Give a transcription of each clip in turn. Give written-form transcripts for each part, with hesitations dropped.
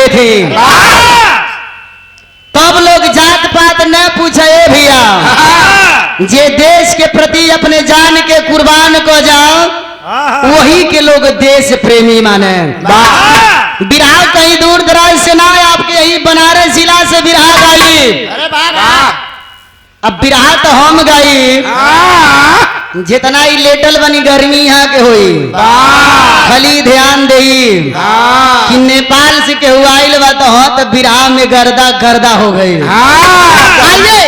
करते थे। तब लोग जात पात न पूछे भैया, जे देश के प्रति अपने जान के कुर्बान को जाओ वही के लोग देश प्रेमी माने। बिरहा कहीं दूर दराज से ना, आपके यही बनारस जिला से बिरहा गाई। अरे वाह, अब बिरहा तो हम गाई, जितना ही लेटल बनी गर्मी यहाँ के हुई, खाली ध्यान दही कि नेपाल से केहू आइल बा तो हाँ तो बिरहा में गर्दा गर्दा हो गई। आइए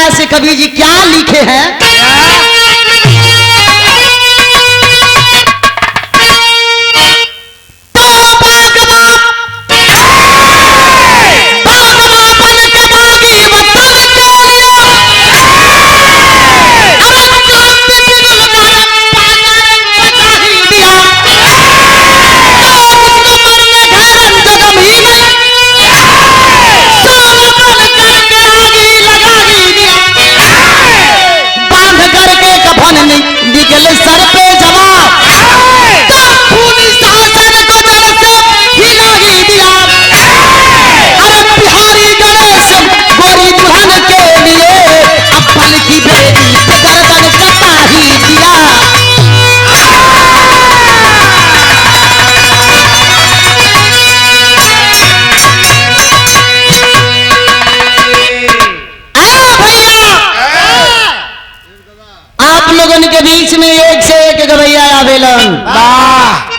से कवि जी क्या लिखे हैं?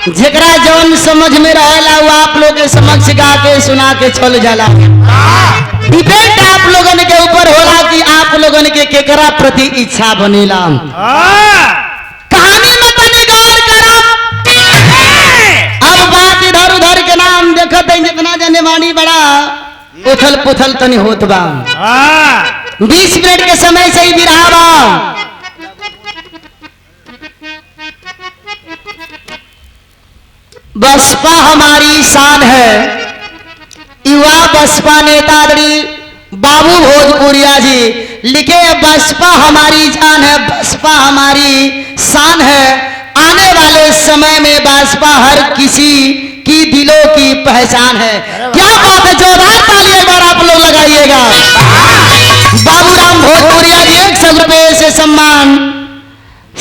जेकरा जौन समझ में रहेला वो आप लोग के समक्ष गा के सुना के चल जाला। डिपेंड आप लोगन के ऊपर होला कि आप लोगन के केकरा प्रति इच्छा बनेला। कहानी में तनी गौर करब। अब बात इधर उधर के नाम देखत है, जितना जाने वाणी बड़ा उथल पुथल तनी होत बा। 20 मिनट के समय से ही बिरहा बा। बसपा हमारी शान है, युवा बसपा नेता बाबू भोजपुरिया जी लिखे, बसपा हमारी जान है, बसपा हमारी शान है। आने वाले समय में बसपा हर किसी की दिलों की पहचान है। क्या बात है, जोरदार ताली एक बार आप लोग लगाइएगा। बाबूराम भोजपुरिया जी 100 रुपये से सम्मान।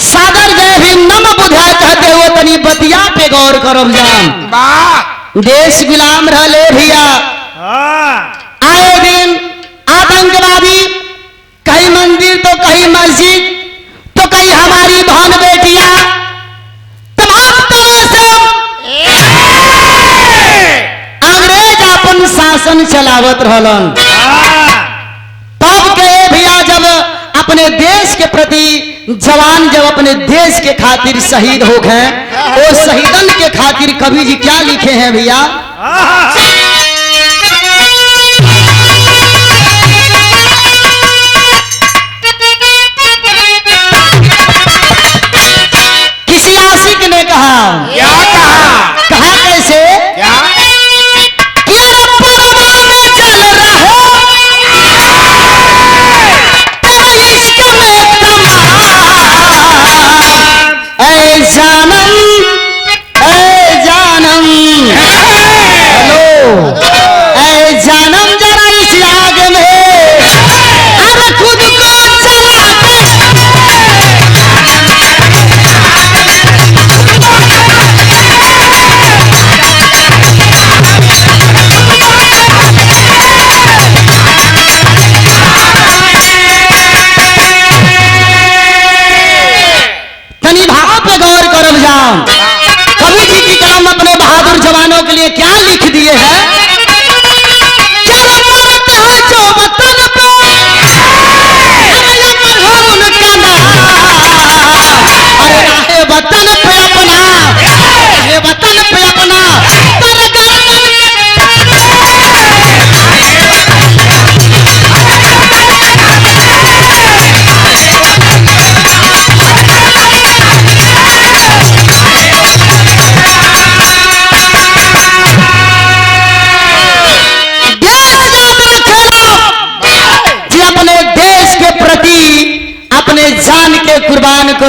सागर जय भीम नम बुझा कहते हुए तनी बतिया पे गौर करब जान। देश गुलाम रहले भैया, आए दिन आतंकवादी, कहीं मंदिर तो कहीं मस्जिद तो कहीं हमारी बहन बेटियां, तमाम तरह से अंग्रेज अपन शासन चलावत रहलन। तब के भैया जब अपने देश के प्रति जवान जब अपने देश के खातिर शहीद हो गए, वो शहीदन के खातिर कवि जी क्या लिखे हैं भैया? किसी आशिक ने कहा, क्या कहा कैसे? क्या कवि जी की कलम अपने बहादुर जवानों के लिए क्या लिख दिए हैं? चलो मत जो मत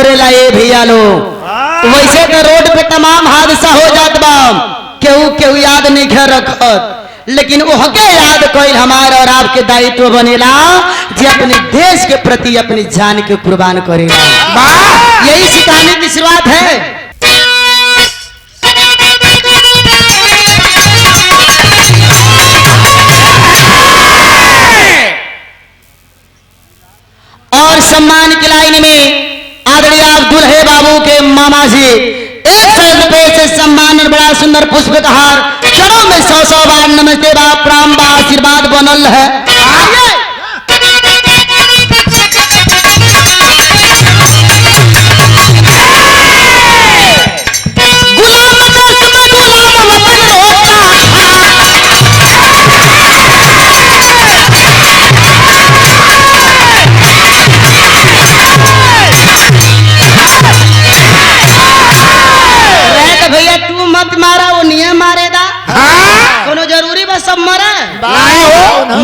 करेला ये भैया लोग। वैसे तो रोड पे तमाम हादसा हो जात बा, केहू केहू याद नहीं कर रखत, लेकिन ओहके याद कोई हमारा और आपके दायित्व बनेला जे अपने देश के प्रति अपनी जान के कुर्बान करेगा। यही सिखाने की शुरुआत है। और सम्मान की लाइन में आदरणीय आप दुल्हे बाबू के मामा जी 100 रुपए से सम्मान और बड़ा सुंदर पुष्प का हार, चरणों में 100 बार नमस्ते बा प्रणाम बा आशीर्वाद बनल है।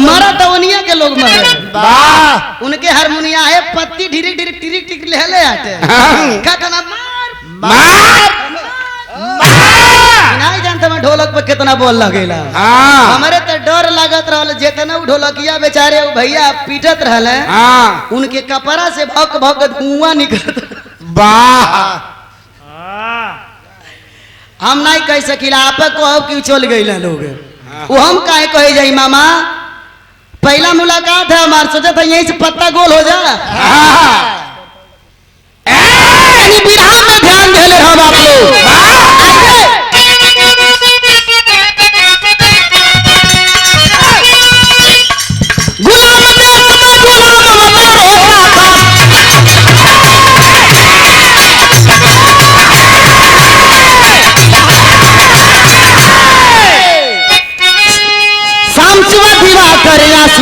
मरा तो उनिया के लोग मरे, उनके हारमोनिया है पत्ती ढिरी ढिरी टिरी टिक ले ले आते कतना मार मार नहीं जानता मैं ढोलक पे कितना बोल लगेला। हमारे तो डर लागत रहल जेतना ढोलकिया बेचारे भैया पीटत रहले, उनके कपड़ा से भक भक धुआं निकलत। हम नहीं कह सकीला, आप को क्यों चल गई लोग, वो हम काहे कहे जाई मामा। पहला मुलाकात है हमार, सोचा था यहीं से पत्ता गोल हो जा। बिहार में ध्यान दे ले हम आप लोग।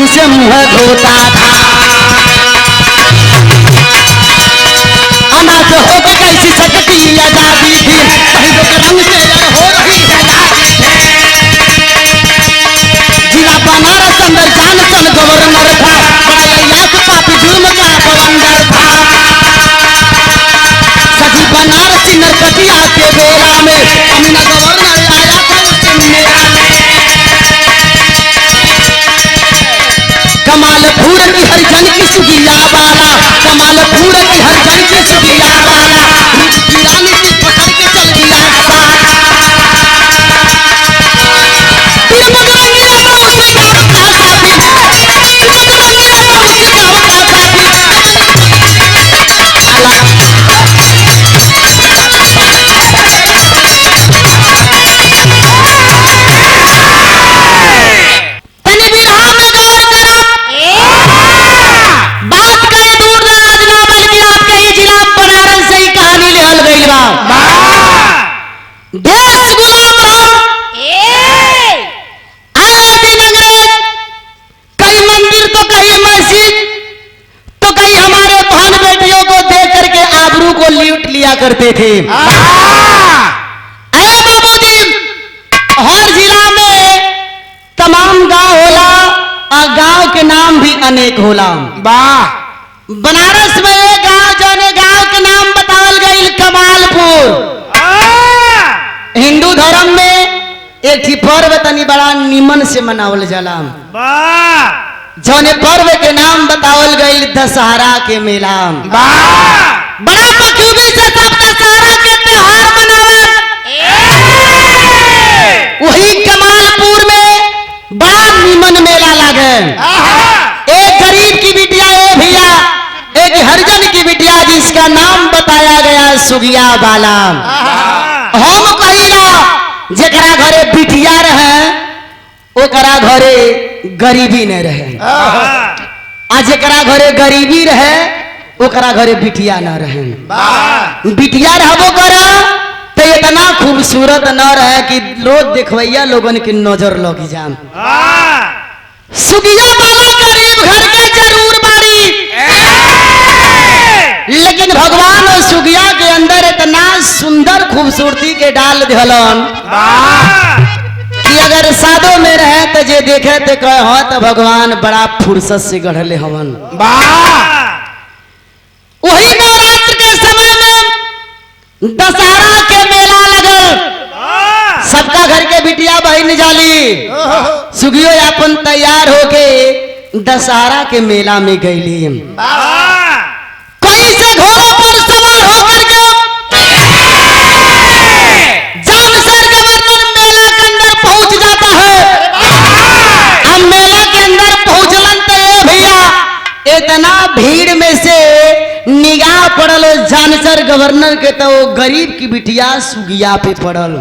से मुँह धोता था, अनाथ होकर कैसी सकती आजादी थी, शहीदों के रंग से हो रही है जिला बनारस अंदर जान सन गवर्नर था, बड़ा याद पापी जुर्म का बवंडर था। सजी बनारसी नरकटिया के बेला में अमीना गवर्नर आया था उसके मेला में। कमालपुर की हर जन की सुगिया वाला, कमालपुर की हर जन की सुगिया वाला, की रानी की पकड़ के चल दिया करते थे। अरे बाबूजी, हर जिला में तमाम गांव होला और गांव के नाम भी अनेक होला। बनारस में एक गांव जौने गांव के नाम बतावल गई कमालपुर। हिंदू धर्म में एक ही पर्व तनी बड़ा निमन से मनावल जाला, जौने पर्व के नाम बतावल गई दशहरा के मेला। बड़ा बखूबी से सब दशहरा के त्योहार मनावत। वही कमालपुर में बड़ा निमन मेला लागे। एक गरीब की बिटिया है भैया, एक हरिजन की बिटिया जिसका नाम बताया गया सुगिया बाला। हम कहिला जेकरा घरे बिटिया रहे ओकरा घरे गरीबी न रहे, आ जेकरा घरे गरीबी रहे ओकरा घरे बिटिया न रहे। बिटिया रहबो करा तो इतना खूबसूरत न रहे कि लोग देखवैया लोगन की नजर लगी जाम। सुगिया बाला गरीब घर के जरूर बारी, लेकिन भगवान और सुगिया के अंदर इतना सुंदर खूबसूरती के डाल दिहलन कि अगर सादों में रहे तो जे देखे तो कहे हो तो भगवान बड़ा फुर्सत से गढ़ले हवन। वही नवरात्र के समय दशहरा के मेला लगल, सबका घर के बिटिया बहन जाली, सुगियो अपन तैयार होके दशहरा के मेला में गईली। कोई से घोड़ों पर सवार होकर के जानसर गवर्नर मेला के अंदर पहुंच जाता है। अब मेला के अंदर पहुंचलन तो ये भैया इतना भीड़ में से निगाह पड़ल जानसर गवर्नर के, तो गरीब की बिटिया सुगिया पे पड़ल।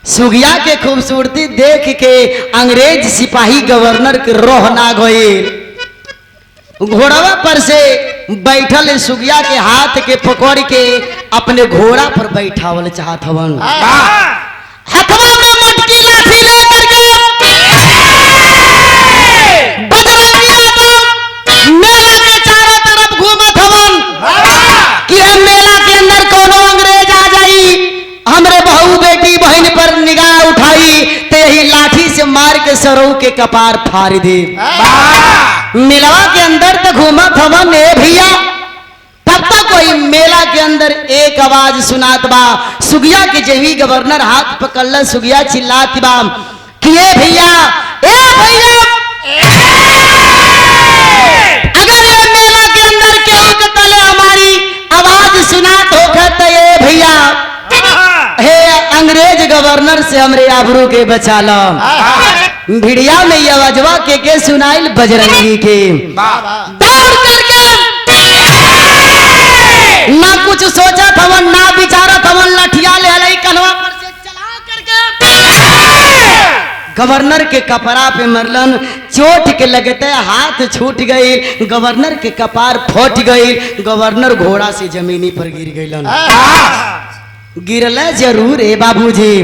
सुगिया के खूबसूरती देख के अंग्रेज सिपाही गवर्नर के रोह ना गईल। घोड़वा पर से बैठल सुगिया के हाथ के पकड़ के अपने घोड़ा पर बैठावल चाहत हवन। हथवा में मटकी लाठी लेकर के बजरंगी आदम मेला के चारों तरफ घूमत हवन कि हम मेला के अंदर कोनो अंग्रेज आ जाई, हमरे बहू बेटी बहन पर निगाह उठाई तो यही लाठी से मार के सरऊ के कपार फाड़ दे। मेलवा के अंदर तो घूमत हवन ए भैया, तब तक कोई मेला के अंदर एक आवाज सुनात बा। सुगिया के जेवी गवर्नर हाथ पकड़ल, सुगिया चिल्लात बा कि ए भैया अगर ये मेला के अंदर केहू के तले हमारी आवाज सुनात होगा तो ये भैया हे अंग्रेज गवर्नर से हमरे आबरू के बचा लो। भिड़िया में ये आवाजवा के सुनाइल बजरंगी के। दौड़ करके ना कुछ सोचा थवन ना विचारा थवन, लठिया ले हलाई कन्हवा पर से चला करके गवर्नर के कपड़ा पे मरलन। चोट के लगते हाथ छूट गई, गवर्नर के कपार फट गई, गवर्नर घोड़ा से जमीनी पर गिर गईलन। गिरल जरूर है बाबूजी।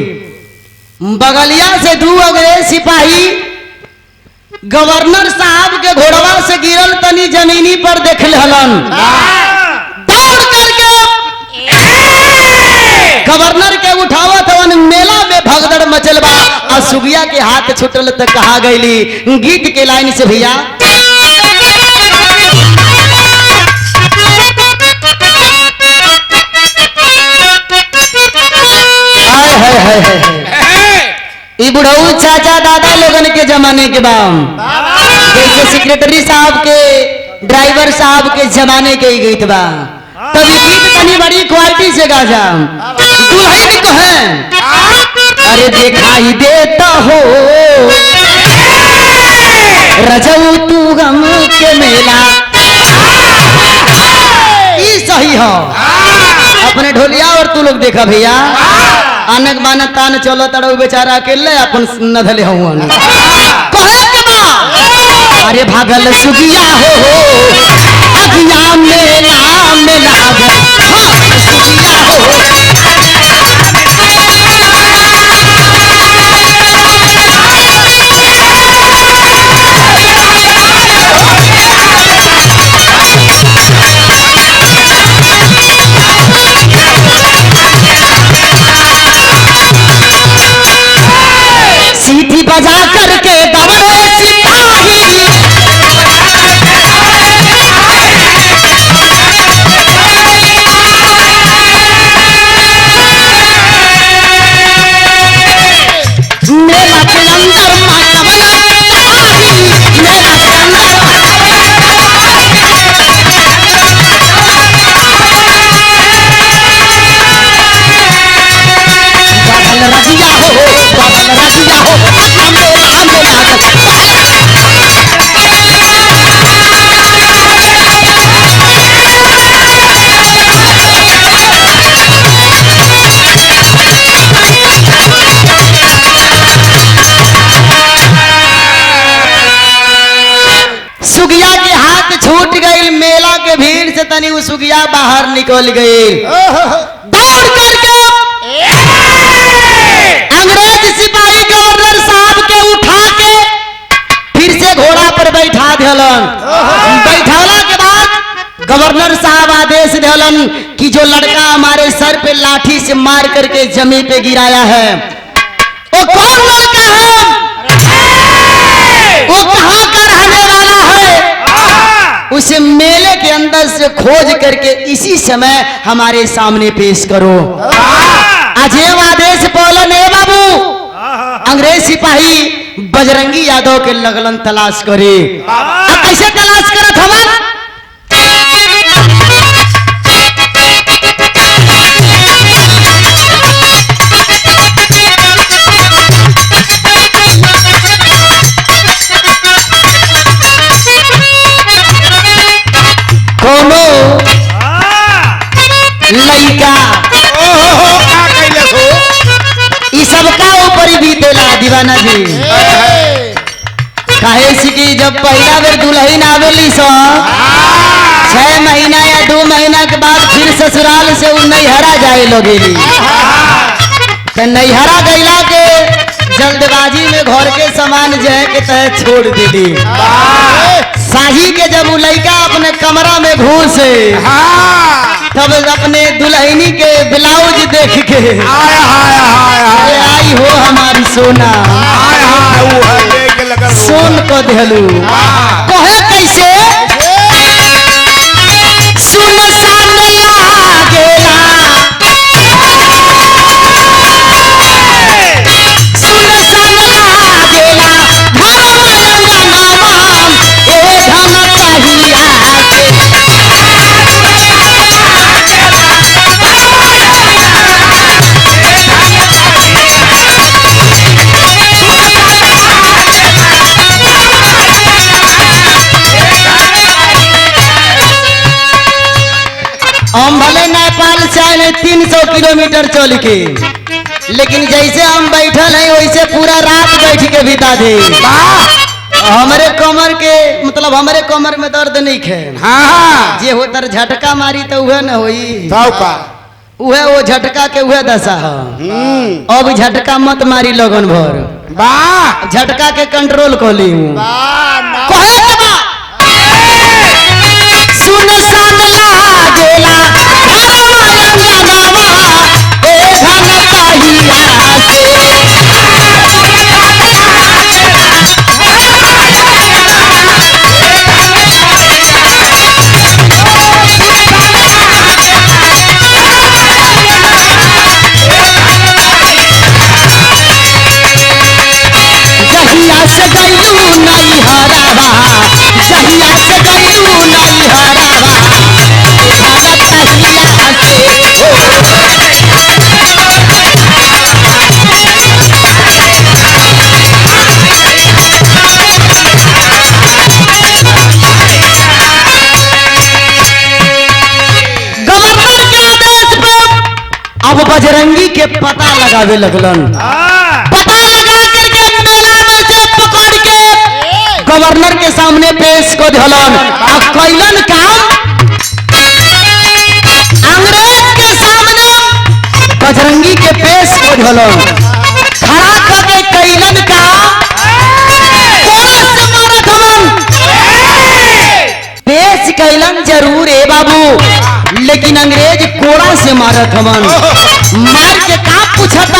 बगलिया से दू अंग्रेज सिपाही गवर्नर साहब के घोड़वा से गिरल तनी जमीनी पर देख हलन। दौड़ करके गवर्नर के उठावत हवन। मेला में भगदड़ मचल बा और सुगिया के हाथ छुटल तक कहा गईली गीत के लाइन से भैया। ये बुढ़ऊ चाचा दादा लोगन के जमाने के बाद जैसे सेक्रेटरी साहब के ड्राइवर साहब के जमाने के ही गीत बा, तब ये गीत तनी बड़ी क्वालिटी से गा जा। दुल्हन को है अरे दिखाई देता हो रजऊ तू गम के मेला, ये सही हो। अपने ढोलिया और तू लोग देखा भैया अनक बान तान चलो तड़ो बेचारा अकेले अपन न धले हुवन। अरे भागल सुगिया हो अगिया मेला में लागल सुगिया हो। सीटी बजा करके दौड़े सिपाही, मेला के अंदर मातमया ताही, मेला के अंदर बाबल रजिया हो बाबल रजिया हो मेला में लागल। सुगिया के हाथ छूट गई, मेला के भीड़ से तनी वो सुगिया बाहर निकल गई। दौड़ करके अंग्रेज सिपाही गवर्नर साहब के उठा के फिर से घोड़ा पर बैठा दिलन। बैठाला के बाद गवर्नर साहब आदेश दिलन कि जो लड़का हमारे सर पे लाठी से मार करके जमीन पे गिराया है वो कौन लड़का है, वो कहाँ का रहने वाला है, उस मेले के अंदर से खोज करके इसी समय हमारे सामने पेश करो। अजेब आदेश बोलन ए बाबू, अंग्रेज सिपाही बजरंगी यादव के लगलन तलाश करे। अब कैसे तलाश करत हवन? कोनो लइका ई सबका ऊपर ही बीतेला दीवाना जी। काहे से कि जब पहला बेर दुल्हन आवेली सो 6 महीना या 2 महीना के बाद फिर ससुराल से उ नैहरा जाए लगेली। तो नैहरा गईला के जल्दबाजी में घर के सामान जहे के तह छोड़ देली। साही के जब उ लइका अपने कमरा में घुसे तब अपने दुल्हनी के ब्लाउज देख के आई हो हमारी सोना सोन को देलू। कहे कैसे सुनसान लागेला, सुनसान लागेला हम भले नेपाल चाहे 300 किलोमीटर चल के, लेकिन जैसे हम बैठल हैं वैसे पूरा रात बैठ के बिता दे। हमारे कमर के मतलब हमारे कमर में दर्द नहीं है। हाँ जे होतर झटका मारी तो वह न होई, वह वो झटका के वह दशा है। अब झटका मत मारी लगन भर, झटका के कंट्रोल कर ली। सुनसान लागेला जहिया से गईलू नहीं हरावा, जहिया से गईलू नहीं हरावा गवर्नर के आदेश पर अब बजरंगी के पता लगावे लगलन। पता लगा करके मेला में से पकड़ के गवर्नर के सामने पेश कर दिलन। अब कैलन काम अंग्रेज के सामने बजरंगी के पेश कर दिलन। खड़ा करके कैलन काम पेश कैलन जरूर है बाबू, लेकिन अंग्रेज कोड़ा से मारत हवन। मार के का पूछत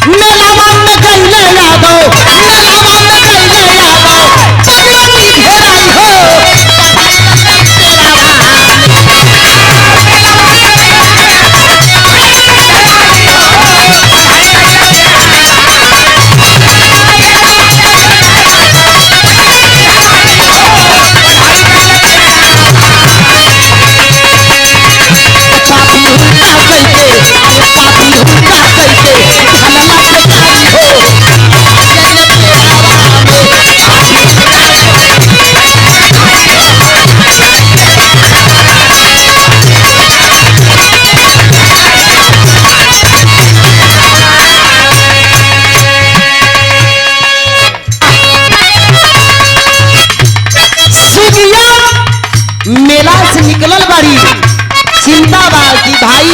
मेलावा में गईले यादव, मेलावा में गईले यादव पगलनी घेराई हो। मेला से निकलल बारी चिंता बा कि भाई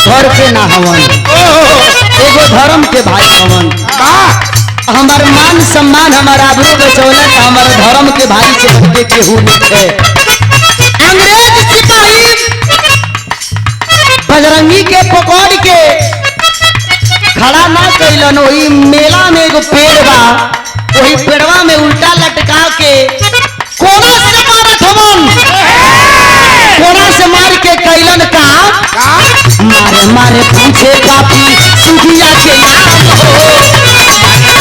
घर के ना हवन, एगो धर्म के भाई हवन। हमार मान सम्मान हमार आबरू बचौलत हमार धर्म के भाई से बढ़के केहू नहीं है। अंग्रेज सिपाही बजरंगी के पकड़ के खड़ा ना कैलन। वही मेला में एगो पेड़ बा, वही पेड़वा में उल्टा लटका के मार के कैलन का मारे मारे पूछे काफी सुखिया के नाम हो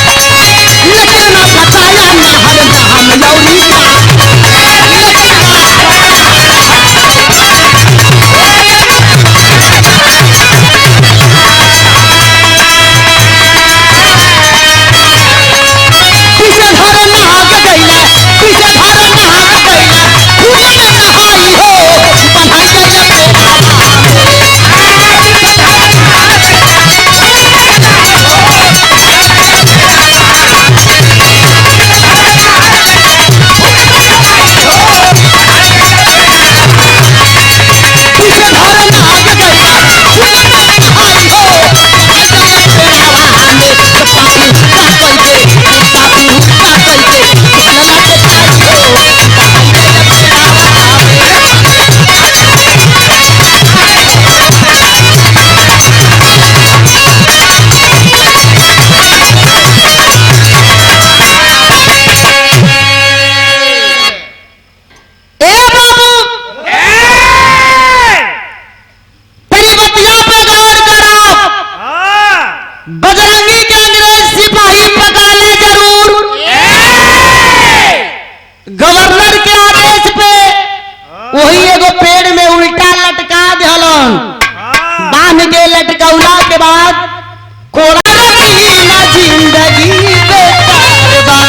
लेकिन ना बताया ना हम यौरी का गवर्नर के आदेश पे वही एगो पेड़ में उल्टा लटका दिलन बांध के लटकौला के बाद कोड़ा ना जिंदगी बेकार बा।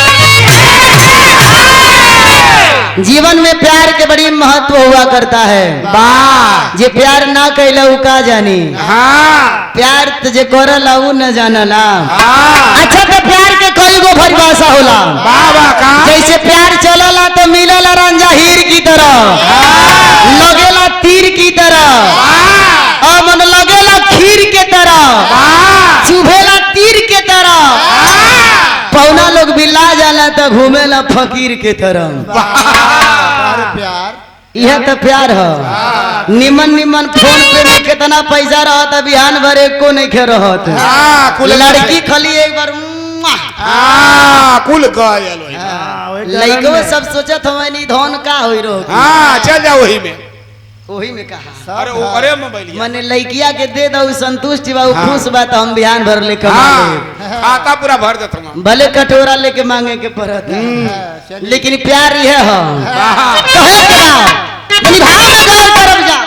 जीवन में प्यार के बड़ी महत्व हुआ करता है जे प्यार ना कैला उ का जानी प्यार तो जे करला उ न जानला। अच्छा तो प्यार के कई गो परिभाषा होला जैसे प्यार चलला तो मिलला रंजा हीर की तरह लगेला तीर की तरह और मन लगेला खीर के तरह चुभेला तीर के तरह पौना लोग बिला जाला तो घूमेला फकीर के तरह। प्यार यह तो प्यार है। निमन निमन फोन पे में कितना पैसा रहता बिहान भर एको नहीं खे रहत लड़की खाली एक बार कुल गयल लइको सब सोचत हमें नी धन का होई रो चल जा वही में कहा अरे अरे मोबाइल मने लइकिया के दे दऊ संतुष्टि बा खुश बा तो हम बिहान भर लेके खाता पूरा भर देत हम भले कटोरा लेके मांगे के पड़त है लेकिन प्यार यह है कहे के निभाव में गौर करब जा।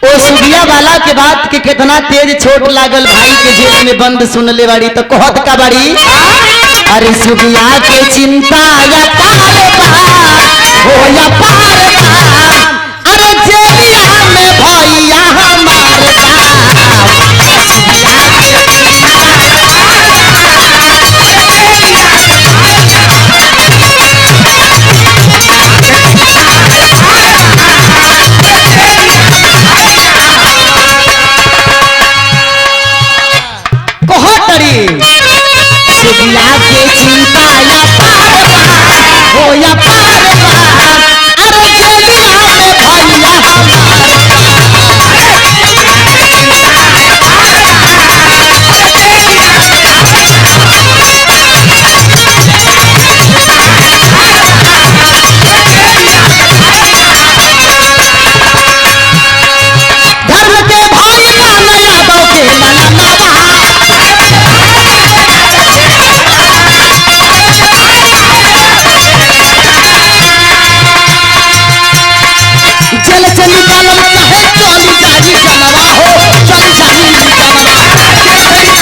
ओ सुगिया वाला के बात के कितना तेज छोट लागल भाई के जेल में बंद सुन ले बाड़ी तो कहत का बाड़ी अरे सुगिया के चिंता या पार हो या पार अरे जेलिया में भैया हमार सुगिया के चिंता या पार हो या पार अरे जेलिया में भैया धर्म के भाई लाला यादव के लाला नवा चल चली कलम चाहे चली जाही कलवा हो चली जाही कलवा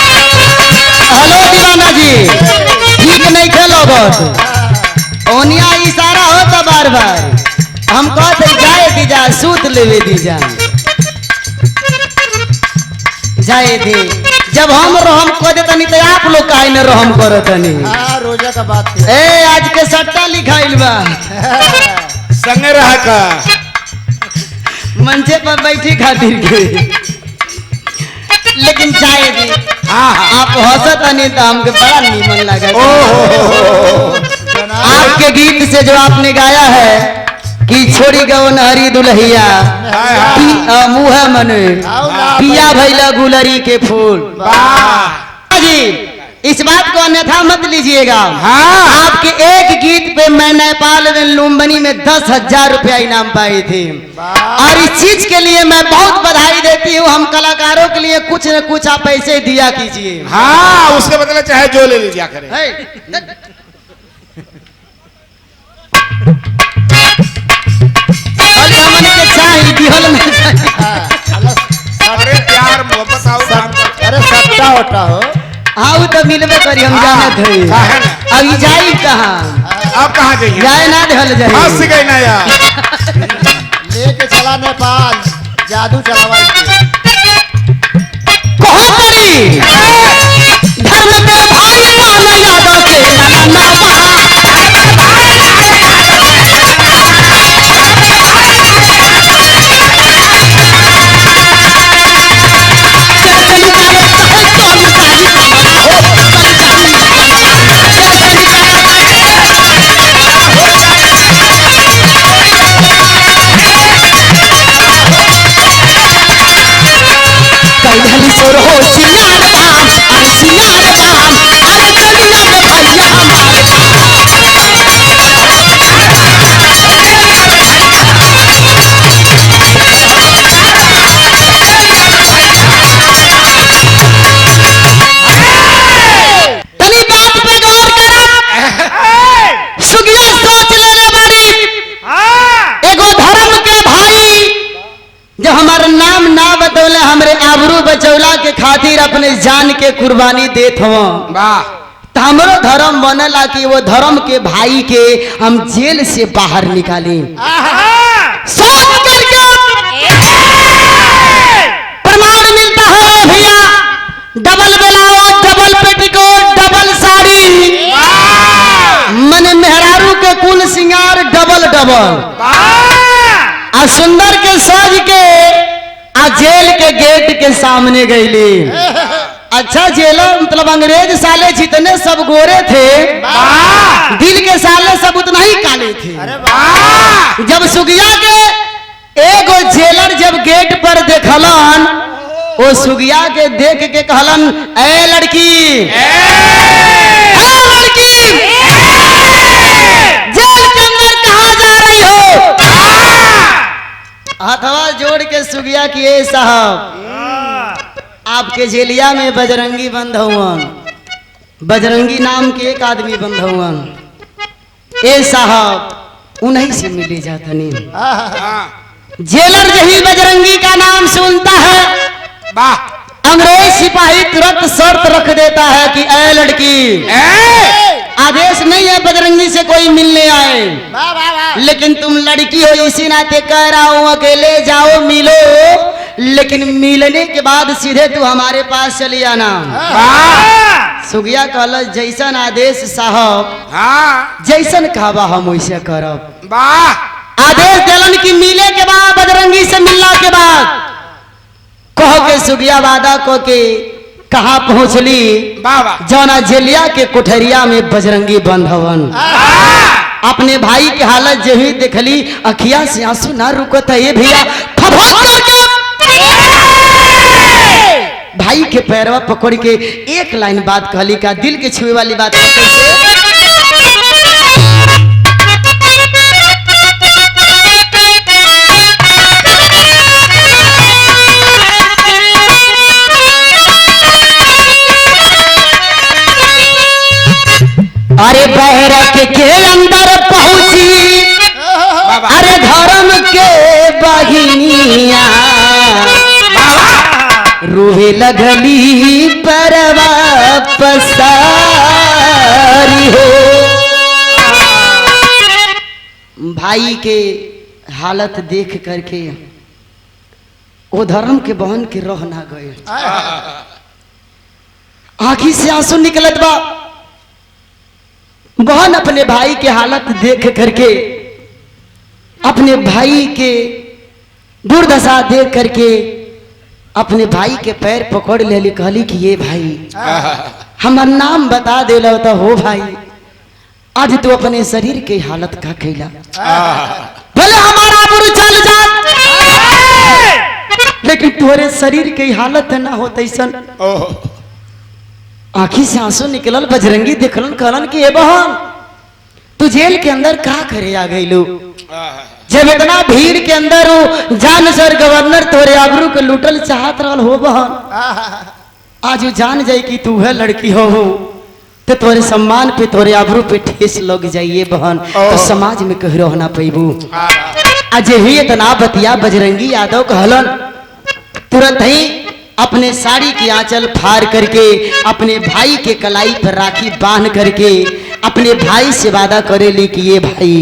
हेलो दीवाना जी ठीक नहीं खेलो बस ओनिया इशारा होता बार बार हम कहते जाए दी जा सूत लेवे दी जा जाए दी जब हम रहम कर देतनी तो आप लोग काहे न रहम करतनी रोजा का बात ए आज के सट्टा लिखाइल बा संगे रह का मंचे पर बैठी खातिर के लेकिन चाहे दी आप हंसतनी तो हमके बड़ा नीमन लगा आपके गीत से जो आपने गाया है कि छोड़ी गो नहरी दुल्हिया मुँह मन पिया भैला गुलरी के फूल। जी इस बात को अन्यथा मत लीजिएगा। आपके एक गीत पे मैं नेपाल में लुम्बिनी में 10,000 रुपया इनाम पाई थी और इस चीज के लिए मैं बहुत बधाई देती हूँ। हम कलाकारों के लिए कुछ न कुछ आप ऐसे दिया कीजिए। हाँ उसके बदले चाहे जो ले लीजिए करें। अरे प्यार मोहब्बत आओ अरे सट्टा होता हो। हाँ वो तो मिलबे करी हम जानत है। अभी जाई कहाँ? आप कहाँ जाइए? जाए ना ढल जाए। हंस गई ना यार। लेके चला नेपाल जादू चलावा कोहतरी धर्म के भाई लाला यादव के लाला ना सोर हो सियार बाम अरे सियार बाम अरे कलिया में भैया हमारे तनी बात पे गौर करब। सुगिया सोच लेले बारी एगो धर्म के भाई जो हमारा नाम ना बतौले हमरे आबरू बचौला के खातिर अपने जान के कुर्बानी देत हवा। तो हमरो धर्म बनला कि वो धर्म के भाई के हम जेल से बाहर निकाली। सोच करके प्रमाण मिलता है भैया। Double blouse double petticoat double sari मन मेहरारू के कुल सिंगार डबल डबल आ सुंदर के सज के आ जेल के गेट के सामने गईली। अच्छा जेलर मतलब अंग्रेज साले जितने सब गोरे थे दिल के साले सब उतना ही काले थे। जब सुगिया के एगो जेलर जब गेट पर देखलन वो सुगिया के देख के कहलन ए लड़की जेल के अंदर कहाँ जा रही हो? हथवा जोड़ के सुगिया की ए साहब आपके जेलिया में बजरंगी बंद हुआ। बजरंगी नाम के एक आदमी बंद हुआ। ए साहब उन्हीं से मिले जाता नहीं। जेलर यही बजरंगी का नाम सुनता है अंग्रेज सिपाही तुरंत शर्त रख देता है कि ए लड़की आदेश नहीं है बजरंगी से कोई मिलने आए लेकिन तुम लड़की हो इसी नाते कह रहा हूं अकेले जाओ मिलो लेकिन मिलने के बाद सीधे तू हमारे पास चली आना। सुगिया कहल जैसन आदेश साहब जैसन कहबा हम वैसे करब। आदेश दिलन कि मिले के बाद बजरंगी से मिलना के बाद कह के सुगिया वादा को के कहा पहुंचली जौना जेलिया के कोठरिया में बजरंगी बंद हवन। अपने भाई की हालत जो ही देखली अखिया से आंसू ना रुकत है ये भैया भाई के पैरवा पकड़ के एक लाइन बात कहली का दिल के छुए वाली बात कैसे अरे बैरक के अंदर पहुंची अरे धर्म के बहिनिया रूहे लगली परवा पसारी हो। भाई के हालत देख करके वो धर्म के बहन के रह ना गए। आंखी से आंसू निकलत बा। बहन अपने भाई के हालत देख करके अपने भाई के दुर्दशा देख करके अपने भाई के पैर पकड़ ले कहली कि ये भाई हमार नाम बता दे तो हो भाई आज तू अपने शरीर के हालत का कैला। भले हमारा बुरु चल जा, लेकिन तुम्हारे शरीर के हालत ना हो तैसन। आंखी से आंसू निकलल, बजरंगी देखलन, कहलन कि ए बहन तू जेल के अंदर का करे आ गई लो? जब इतना भीड़ के अंदर हो, जान सर गवर्नर तोरे आबरू के लूटल चाहत रहल हो बहन, आज वो जान जाए कि तू है लड़की हो तो तोरे सम्मान पे, तोरे आबरू पे ठेस लग जाइए बहन, तो समाज में कह रहो ना पैबू। आज ही इतना बतिया बजरंगी यादव कहलन, तुरंत ही अपने साड़ी की आंचल फाड़ करके अपने भाई के कलाई पर राखी बांध करके अपने भाई से वादा करे ली कि ये भाई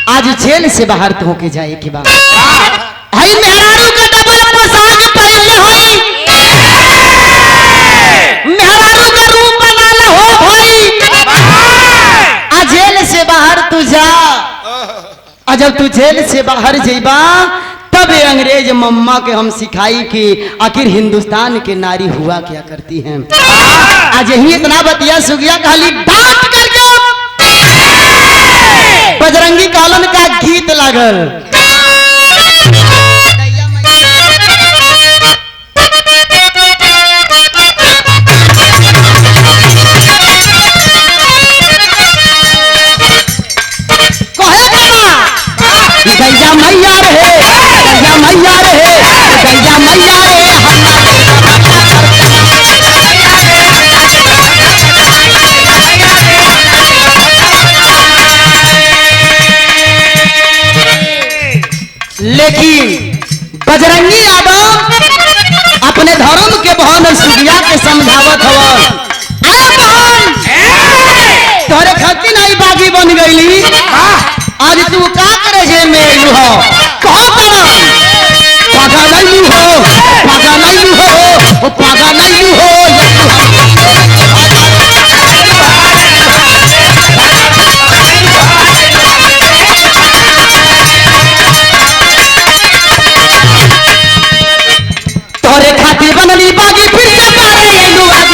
आज जेल से बाहर तो होके जाए के बाद भाई मेहरारू का डबल पोशाक पहनले होई, मेहरारू का रूप बनाना हो भाई, आज जेल से बाहर तू जा। और जब तू जेल से बाहर जेबा तब अंग्रेज मम्मा के हम सिखाई कि आखिर हिंदुस्तान के नारी हुआ क्या करती हैं। आज यही इतना बतिया सुगिया खाली डांट करके बजरंगी कालन का गीत लागल। गैया मैया रहे, गैया मैया रहे, गैया मैया रहे लेकिन बजरंगी यादव अपने धर्म के बहन सुगिया के समझावत हवन, तोरे खातिर नहीं बागी बन गईली, आज तू का करे जे में लू हो, कहो पागा नहीं लू हो, पागा नहीं लू हो, पागा नहीं लू हो। तोरे खातिर बनली बागी फिर से मारे लू आज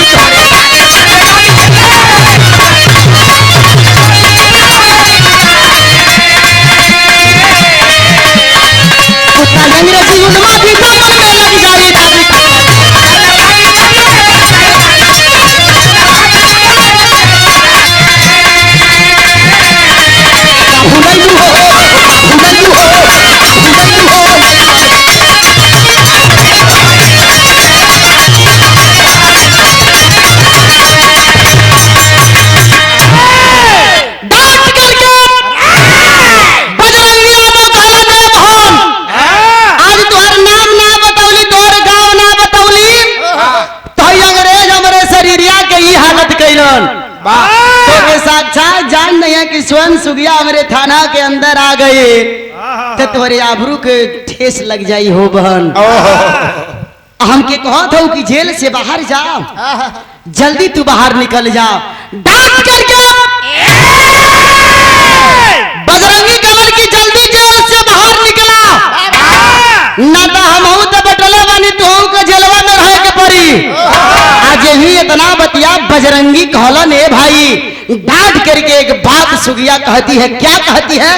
अंग्रेजी उन्मादी दामन में लग गई दादी भुलैलू हो, भुलैलू हो, भुलैलू हो। तो साक्षात जान नहीं है कि स्वयं सुगिया हमारे थाना के अंदर आ गए तो तुम्हारे आबरू के ठेस लग जाई हो बहन। हमके कहत हो कि जेल से बाहर जाओ, जल्दी तू बाहर निकल जाओ। डांट करके बजरंगी कमल की जल्दी जेल से बाहर निकला, ना तो हम तो बटले बनी तुम को जेलवा में रह के पड़ी। आज ही इतना बतिया बजरंगी कहलन, ए भाई डांट करके एक बात सुगिया कहती है, क्या कहती है?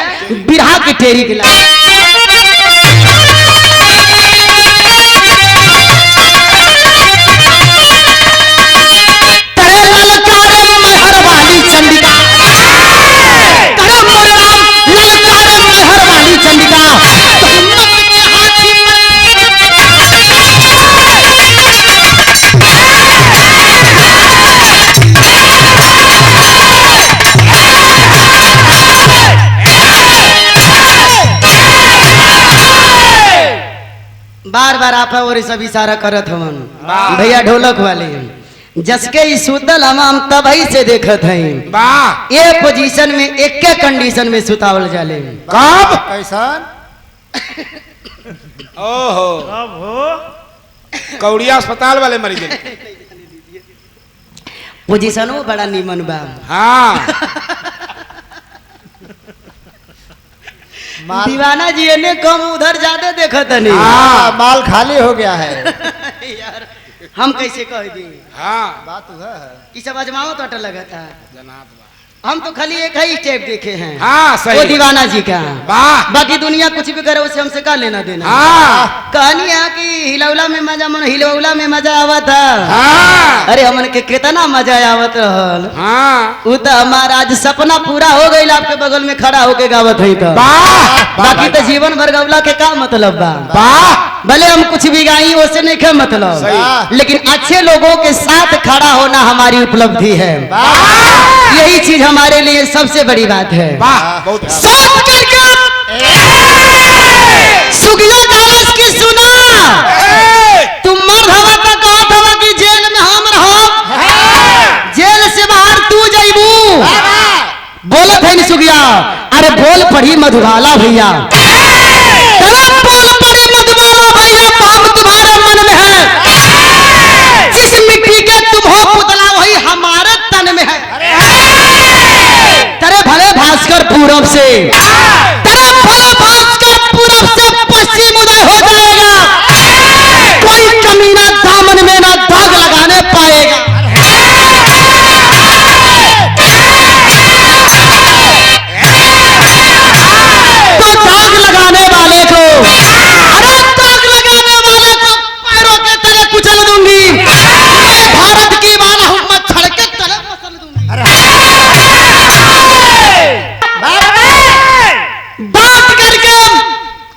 बिरहा की टेरी के ला चंडिका, चंडिका बार बार आप और सब इशारा करत हवन भैया ढोलक वाले, जसके इस सुतल हम तभी से देखत हैं ये पोजीशन में एक के कंडीशन में सुतावल जाले। कब कैसन? ओहो कब हो? कौड़िया अस्पताल वाले मरीज पोजीशनो बड़ा नीमन बा। हाँ दीवाना जी ने कम उधर ज्यादा देखत नहीं। हाँ माल खाली हो गया है। यार हम कैसे कह दी? हाँ बात है कि सब अजमाओ तो अटल लगा था जनाब हम तो खाली एक ही स्टेप देखे हैं, हाँ वो सही दीवाना जी का। वाह बाकी दुनिया कुछ भी करे उसे हमसे का लेना देना। हाँ कहानी है कि हिलौला में मजा, मन हिलौला में मजा आवा था। हाँ अरे हमन के कितना मजा आवत रहल। हाँ वो तो हमारा आज सपना पूरा हो गई, आपके बगल में खड़ा होके गावत है तो। वाह बाकी तो जीवन भर गवला के का मतलब बा। वाह भले हम कुछ भी गाई वैसे नहीं के मतलब, सही। लेकिन अच्छे लोगों के साथ खड़ा होना हमारी उपलब्धि है। यही चीज हमारे लिए सबसे बड़ी बात है। वाह बहुत सोच करके सुगिया गावस की सुना, तुम मर्द हवा तक कहत हवा कि जेल में हम रहो, जेल से बाहर तू जाइबू। बोलत है नहीं सुगिया, अरे बोल पड़ी मधुबाला भैया, बोल पड़ी मधुबाला भैया, पाप तुम्हारे मन में है, जिस मिट्टी के तुम हो पुतला वही हमारे तन में है। तेरे भले भास्कर पूरब से, तेरे भले भास्कर पूरब से पश्चिम उदय हो जाएगा, कोई कमीना दामन में ना दाग लगाने पाएगा। तो दाग लगाने वाले को, अरे दाग लगाने वाले को पैरों के तले कुचल दूंगी, भारत की माला हूं मच्छर के तले मसल दूंगी। बात करके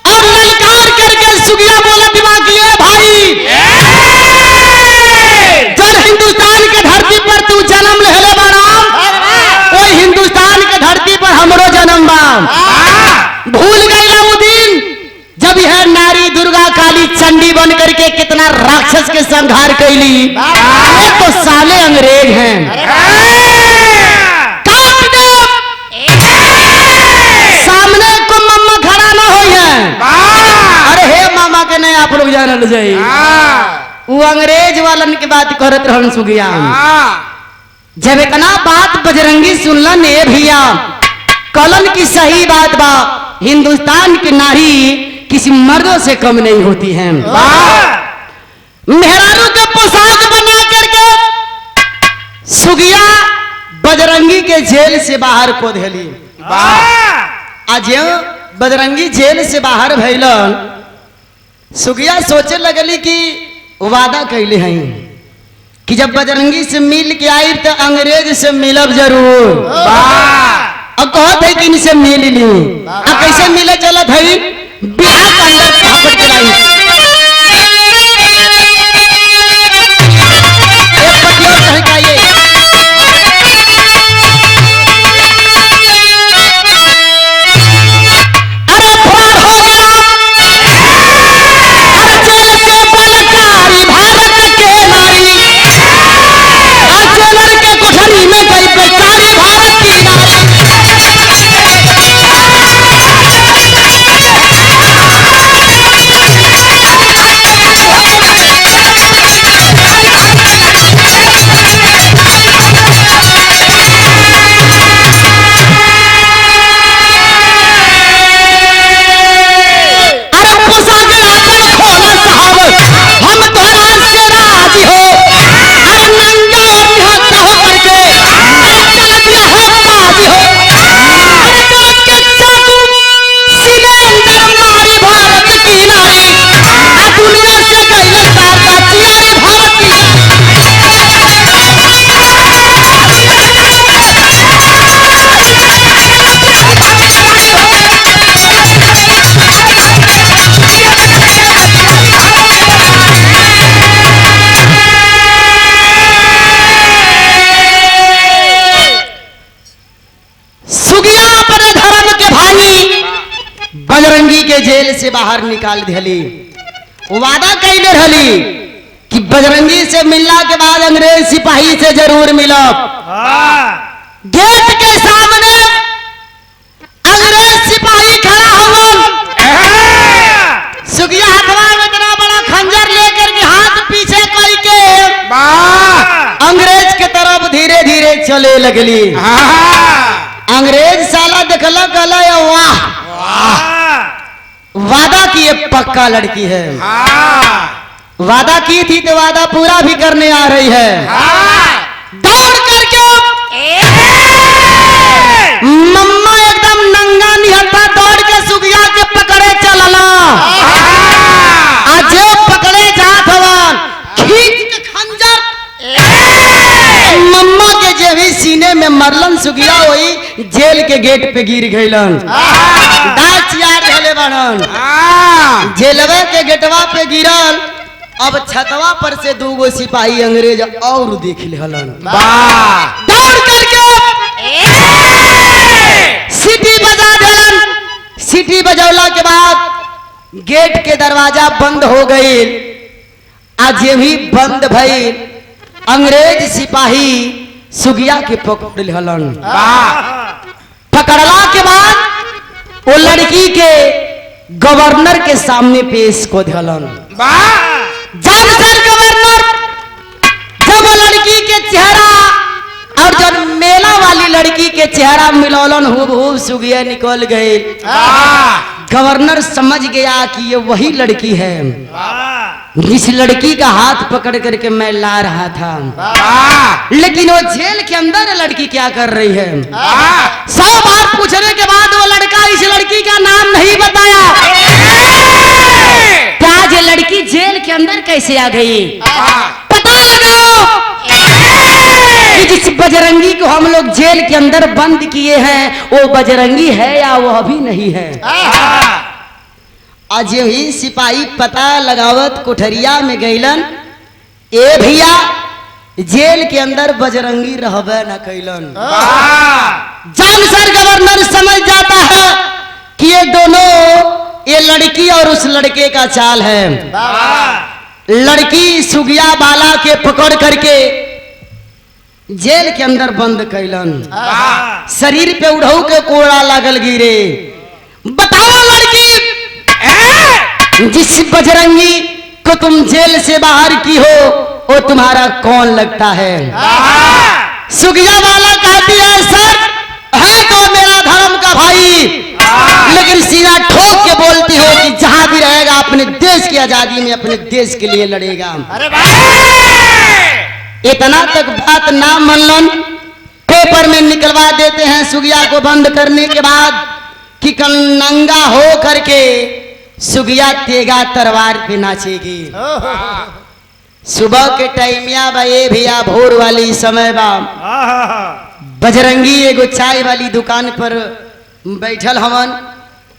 और ललकार करके सुगिया बोला दिमाग ये भाई, जब हिंदुस्तान के धरती पर तू जन्म ले बड़ा, वही हिंदुस्तान के धरती पर हमरो जन्म बा। भूल गई वो दिन जब यह नारी दुर्गा काली चंडी बन करके कितना राक्षस के संहार कैली। ये तो साले अंग्रेज हैं। काट दो, सामने को मम्मा खड़ा ना हो है। अरे हे मामा के नहीं आप लोग जानल जाई, वो अंग्रेज वालन की बात करत रहन सुगिया। जब इतना बात बजरंगी सुनलन ए भैया, कलन की सही बात बा, हिंदुस्तान की नारी किसी मर्दों से कम नहीं होती है। मेहरारू के पोशाक बना करके सुगिया बजरंगी के जेल से बाहर को धेली। आज बजरंगी जेल से बाहर भैलन, सुगिया सोचे लगली कि वादा कैले हैं कि जब बजरंगी से मिल के आई तो अंग्रेज से मिलब जरूर। अब कहत है कि इनसे मिल ली, अब कैसे मिले चलत है, बिहार के अंदर झापट के लाई एक पटिया चढ़काइए। अरे फरार हो गया, अरे जेल से बलकारी भारत के नारी, जेलर के कोठरी में गई बेचारी भारत की नारी। बजरंगी के जेल से बाहर निकाल दिली। वादा कैले रहली कि बजरंगी से मिलने के बाद अंग्रेज सिपाही से जरूर मिलब। गेट के सामने अंग्रेज सिपाही खड़ा हुआ, सुगिया हथवा में इतना बड़ा खंजर लेकर के हाथ पीछे करके अंग्रेज के तरफ धीरे धीरे चले लगली। अंग्रेज साला देखला गला, वाह वादा की ये पक्का लड़की है। वादा की थी तो वादा पूरा भी करने आ रही है। दौड़ करके के गेट पे गिर गइलन। डांस यार रहले बाड़न। जेलवे के गेटवा पे गिरल। अब छतवा पर से दूगो सिपाही अंग्रेज और देख लेहलन। दौड़ करके सीटी बजा देलन। सीटी बजौला के बाद गेट के दरवाजा बंद हो गई। आज ये भी बंद भइल। अंग्रेज सिपाही सुगिया के पकड़ लेहलन। पकड़ला के बाद वो लड़की के गवर्नर के सामने पेश को दिहलन। जान सर गवर्नर, जब वो लड़की के चेहरा और जब मेला वाली लड़की के चेहरा मिलौलन हूबहू सुगिया निकल गए। गवर्नर समझ गया कि ये वही लड़की है जिस लड़की का हाथ पकड़ करके मैं ला रहा था। लेकिन वो जेल के अंदर लड़की क्या कर रही है? 100 बार पूछने के बाद वो लड़का इस लड़की का नाम नहीं बताया। आज ये लड़की जेल के अंदर कैसे आ गई? पता लगाओ कि जिस बजरंगी को हम लोग जेल के अंदर बंद किए हैं वो बजरंगी है या वो अभी नहीं है। आज यही सिपाही पता लगावत कोठरिया में गईलन। ए भैया जेल के अंदर बजरंगी रहबे न कैलन। जान सर गवर्नर समझ जाता है कि ये दोनों, ये लड़की और उस लड़के का चाल है। लड़की सुगिया बाला के पकड़ करके जेल के अंदर बंद कैलन। शरीर पे उड़ाऊ के कोड़ा लागल गिरे। बताओ लड़की, जिस बजरंगी को तुम जेल से बाहर की हो वो तुम्हारा कौन लगता है? सुगिया वाला कहती है सर है तो मेरा धर्म का भाई, लेकिन सीधा ठोक के बोलती हो कि जहां भी रहेगा अपने देश की आजादी में अपने देश के लिए लड़ेगा। इतना तक बात ना मनलन। पेपर में निकलवा देते हैं सुगिया को बंद करने के बाद कि कल नंगा हो करके सुगिया तेगा तलवार पे नाचेगी। सुबह के टाइमिया बा ये भैया भोर वाली समय बा। बजरंगी एगो चाय वाली दुकान पर बैठल हवन।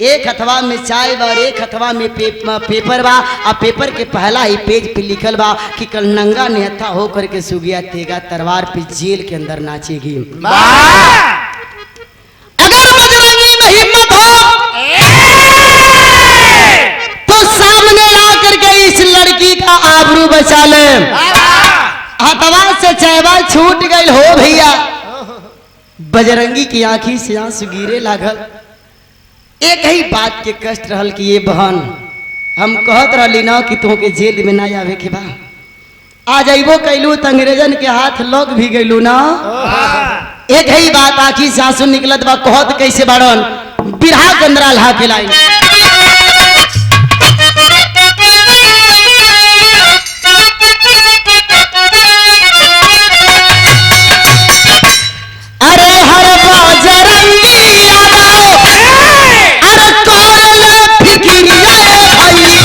एक हथवा में चाय बा और एक हथवा में पेपर बा। आ पेपर के पहला ही पेज पे लिखल बा कि कल नंगा नेहता हो करके सुगिया तेगा तलवार पे जेल के अंदर नाचेगी। अगर बजरंगी में हिम्मत हो तो सामने ला करके इस लड़की का आबरू बचा ले। हथवा से चायवा छूट गई हो भैया। बजरंगी की आंखी से आंसू गिरे लागल। एक ही बात के कष्ट रहल कि ये बहन हम कहत रहली ना कि तुमके जेल में ना आवे के बा। आ जाइबो कैलू त अंग्रेजन के हाथ लग भी गइलू ना। एक ही बात आंखी से आंसू निकलत बा। कहत कैसे बाड़न? बिरहा गंदरा लहा के लाई। अरे हर बजरंगी अरे कौन फिक्रिया भैया।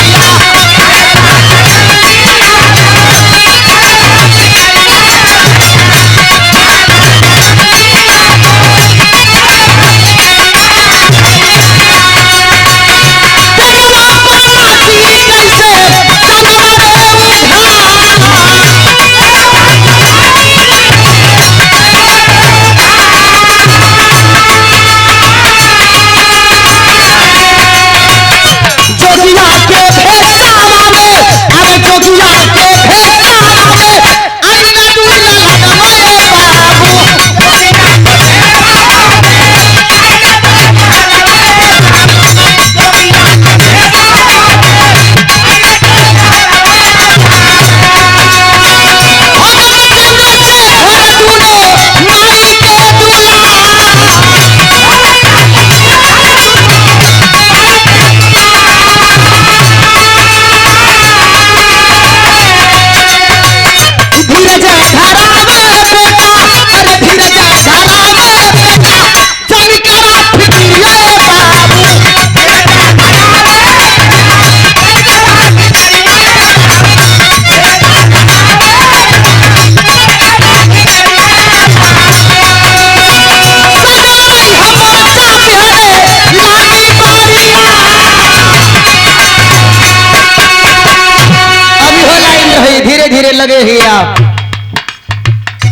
गिरे लगे ही आप।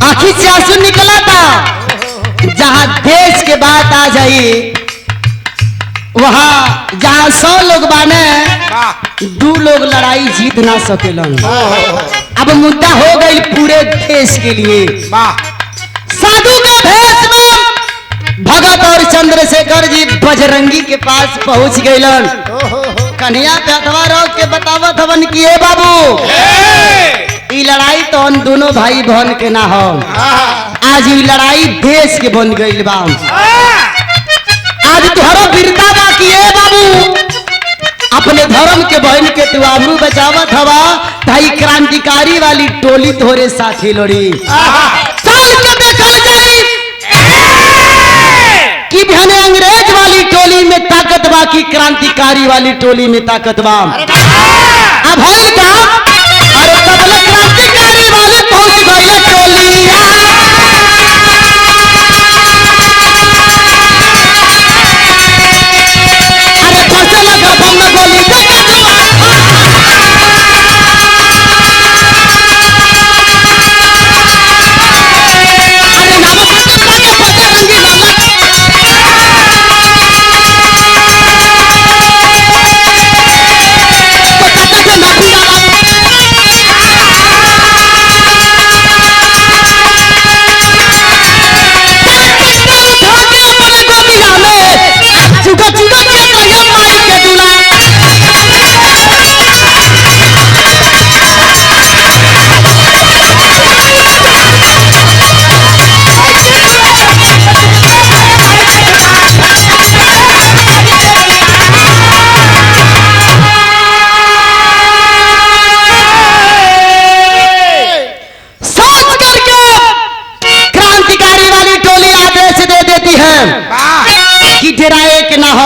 आंखी से आंसू निकला था। जहां देश के बात आ जाई वहां जहां 100 लोग बाने 2 लोग लड़ाई जीत ना सकेलन। अब मुद्दा हो गई पूरे देश के लिए। साधु के भेष में भगत और चंद्रशेखर जी बजरंगी के पास पहुंच गइलन। कन्हैया पे हथवा रोक के बतावत हवन कि ए बाबू ई लड़ाई तो हम दोनों भाई बहन के ना हो, आज ई लड़ाई देश के बन गइल बा। आज तुहरो वीरता बा कि ए बाबू अपने धर्म के बहन के तू आबरू बचावत हवा, ताई क्रांतिकारी वाली टोली तोरे साथी लड़ी। चल के देखल जाई कि बहने अंग्रेज वाली टोली में ताकत बा कि क्रांतिकारी वाली टोली में ताकत बा। अब होई का अरे तबला क्रांतिकारी वाली पहुंच गई टोलिया। अरे फसल का बम गोली देखा अरे नमस्कार के बजरंगी लाला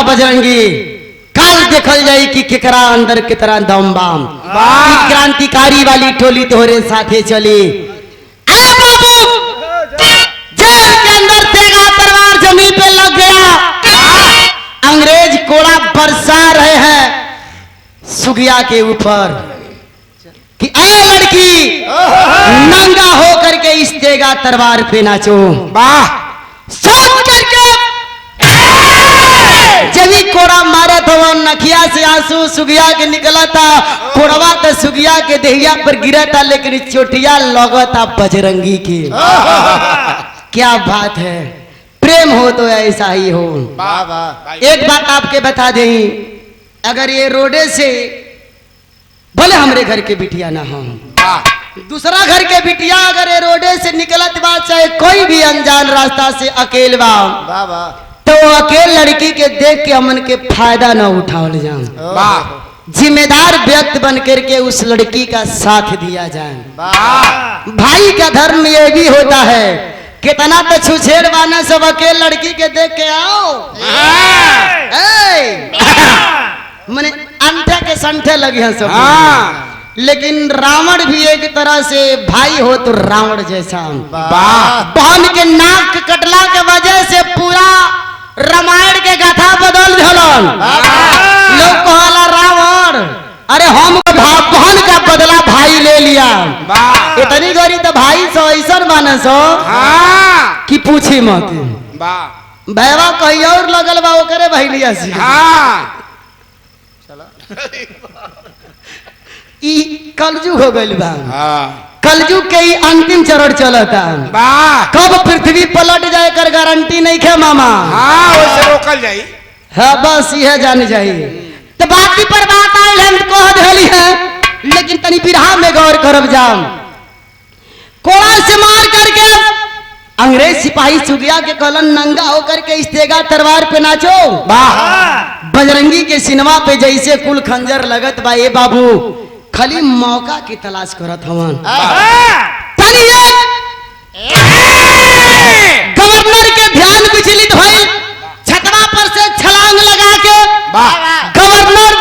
बजरंगी। कल देखल जाई कि केकरा अंदर कितना दम बाम। क्रांतिकारी वाली टोली तोहरे साथे चली। ए बाबू जेल के अंदर तेगा तलवार जमीन पे लग गया। अंग्रेज कोड़ा बरसा रहे हैं सुगिया के ऊपर कि ए लड़की नंगा होकर के इस तेगा तलवार पे नाचो। सोच करके जमी कोड़ा मारा था वो नखिया से आंसू सुगिया के निकला था। कोड़वा तो सुगिया के देहिया पर गिरा था लेकिन चोटिया लगा था बजरंगी की। क्या बात है, प्रेम हो तो ऐसा ही हो। एक बात आपके बता दें, अगर ये रोडे से भले हमरे घर के बिटिया ना हो, दूसरा घर के बिटिया अगर ये रोडे से निकलत बा चाहे कोई भी अनजान रास्ता से अकेले बा तो अकेले लड़की के देख के हमन के फायदा न उठावल जाए। जिम्मेदार व्यक्ति बन करके उस लड़की का साथ दिया जाए। भाई का धर्म ये भी होता है। कितना तो छुछेड़ वाना सब अकेले लड़की के देख के आओ मने अंठे के संठे लगे हैं सब। लेकिन रावण भी एक तरह से भाई हो तो रावण जैसा। बहन के नाक कटला के वजह से पूरा रामायण के गाथा बदल झलन। लोग कहला रावण, अरे हम बहन का बदला भाई ले लिया। इतनी गरी तो भाई सो ऐसा माने सो कि पूछी मत। भैया कहीं और लगल बा ओकरे भाई लिया से। कलजुग हो गइल बा। कलजुग के ही अंतिम चरण चलता। कब पृथ्वी पलट जाए कर गारंटी नहीं खे मामा। वैसे रोकल जाई। हाँ बस यह जाने चाहिए। तो बाकी पर बात आयल हम कह दिली है, लेकिन तनी बिरहा में गौर करब जाम। कोड़ा से मार करके अंग्रेज सिपाही सुगिया के कलन नंगा होकर के इस्तेगा तलवार पे नाचो। बजरंगी के सिनेमा पे जैसे कुल खंजर लगत बा। ए बाबू खाली मौका की तलाश करत हवन। गवर्नर के ध्यान विचलित भइल, छतवा पर से छलांग लगा के गवर्नर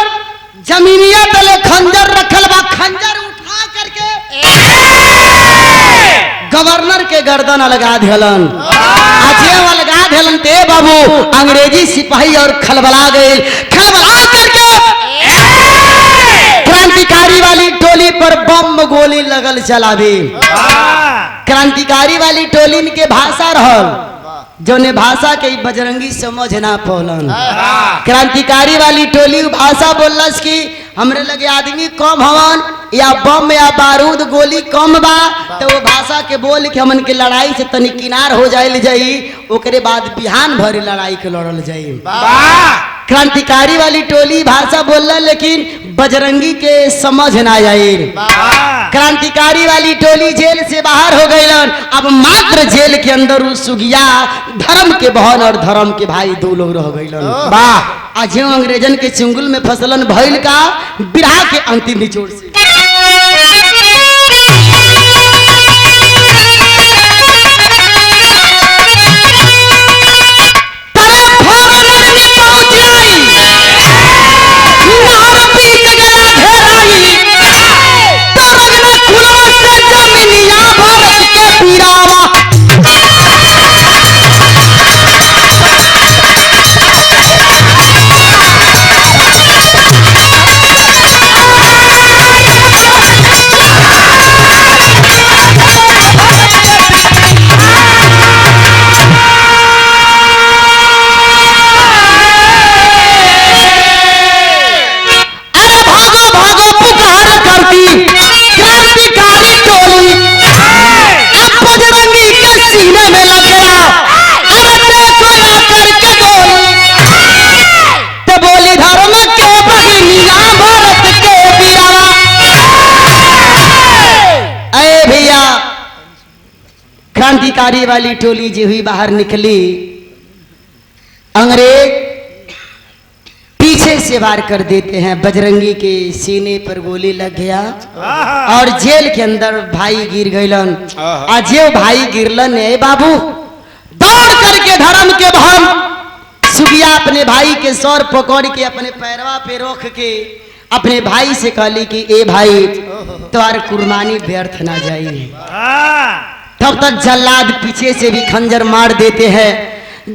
जमीनिया तले खंजर रखल बा। खंजर उठा करके गवर्नर के गर्दन लगा दिलन। आजिया लगा दिलन ते बाबू अंग्रेजी सिपाही और खलबला गए। खलबला करके क्रांतिकारी वाली टोली पर बम गोली लगल चलावे। क्रांतिकारी वाली टोली के भाषा रहल जोने भाषा के ई बजरंगी समझ ना पौलन। क्रांतिकारी वाली टोली भाषा बोलस कि हमरे लगे आदमी कम हवन या बम या बारूद गोली कम बा, तो वो भाषा के बोल के हमन के लड़ाई से तनी किनार हो जाइल जाई, ओकरे बाद बिहान भर लड़ाई के लड़ल जाई। क्रांतिकारी वाली टोली भाषा बोलला लेकिन बजरंगी के समझ ना आई। क्रांतिकारी वाली टोली जेल से बाहर हो गईलन। अब मात्र जेल के अंदर उस सुगिया धर्म के बहन और धर्म के भाई दो लोग रह गईलन। वाह, आज अंग्रेजन के चुंगल में फसलन भइल का बिरहा के अंतिम निचोड़ से। क्रांतिकारी वाली टोली जी हुई बाहर निकली, अंग्रेज पीछे से वार कर देते हैं। बजरंगी के सीने पर गोली लग गया और जेल के अंदर भाई गिर गईलन। आज ये भाई गिरलन है बाबू, दौड़ करके धर्म के बहन सुगिया अपने भाई के सर पकड़ के अपने पैरवा पे रख के अपने भाई से कहली कि ए भाई तुम्हारी कुर्बानी व्यर्थ ना जाए। तब तक जल्लाद पीछे से भी खंजर मार देते हैं।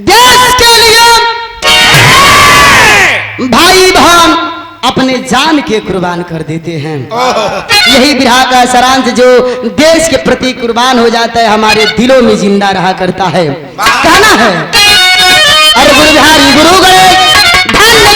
देश के लिए भाई बहन अपने जान के कुर्बान कर देते हैं। यही बिरहा का सारांश जो देश के प्रति कुर्बान हो जाता है हमारे दिलों में जिंदा रहा करता है। कहना है अरे गुरु बिहारी गुरु गणेश धन्य